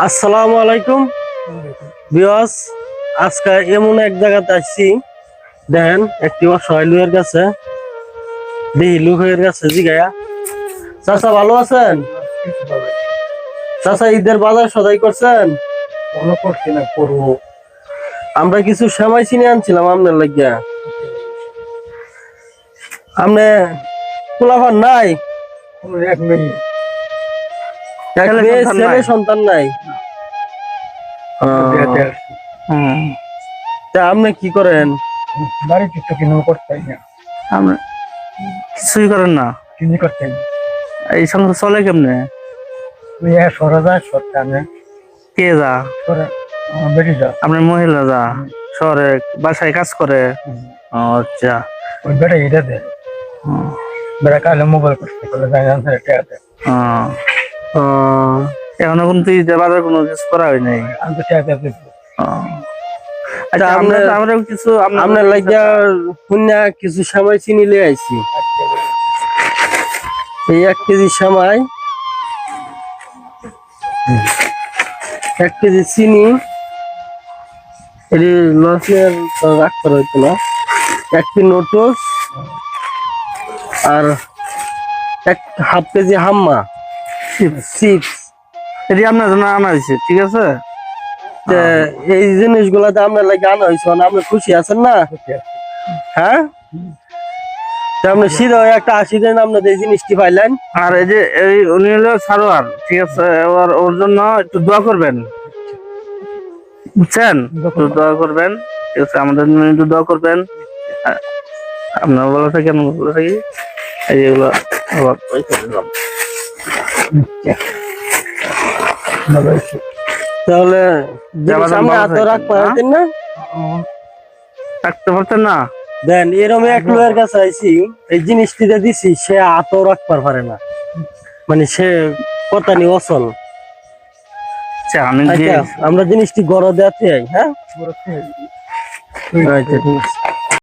আসসালামু আলাইকুম ভিউয়ার্স। আজকে এমন এক জায়গাতে আসছি, দেখেন একটি অসহায় লোকের কাছে দেখি লোকের কাছে জিগায়া, চাচা ভালো আছেন? চাচা ঈদের বাজার সদাই করছেন? আমরা কিছু সেমাই চিনে আনছিলাম আপনার লাগিয়া। আপনি পোলাপান নাই? এক মেয়ে ছেলে সন্তান নাই? তা আপনি কি করেন? কিছুই করেন না। এই সংসার চলে কেমনে? কে যা? আপনার মহিলা যা শহরে বাসায় কাজ করে? আচ্ছা, এখনো কিন্তু ঈদের বাজার কোনো কিছু করা হয় নাই। আচ্ছা, আমরা কিছু আপনার লাগিয়া শুনে কিছু সেমাই চিনি লিয়ে আইছি। এই 1 কেজি সেমাই, 1 কেজি চিনি, এটি লসের রাখতে হইতো না, 1 কেজি নোটস আর 1/2 কেজি হাম্মা চিপস। এটি আপনার জন্য আনা হয়েছে, ঠিক আছে? এই জিনিসগুলাতে আপনার লাগে আনা হয়েছে, আপনি খুশি আছেন না? হ্যাঁ, আপনি সিধা একটা 80 দেন, আপনার এই জিনিসটি পাইলেন। আর এই যে উনি হলো সারোয়ার, ঠিক আছে? এবার ওর জন্য একটু দোয়া করবেন, বুঝছেন? একটু দোয়া করবেন, ঠিক আছে? আমাদের জন্য একটু দোয়া করবেন। আপনার বলা থাকি, আমি বলে থাকি এইগুলো আবার তাহলে সামনে হাত রাখতে পারতেন না? রাখতে পারতেন না? দেন এরকম এক লোকের কাছে আইছি, এই জিনিসটিতে দিছি, সে হাতও রাখতে পারে না, মানে সে কথা নিয়ে অচল। আমি আমরা জিনিসটি গড় দেওয়াতে, হ্যাঁ, আচ্ছা ঠিক আছে।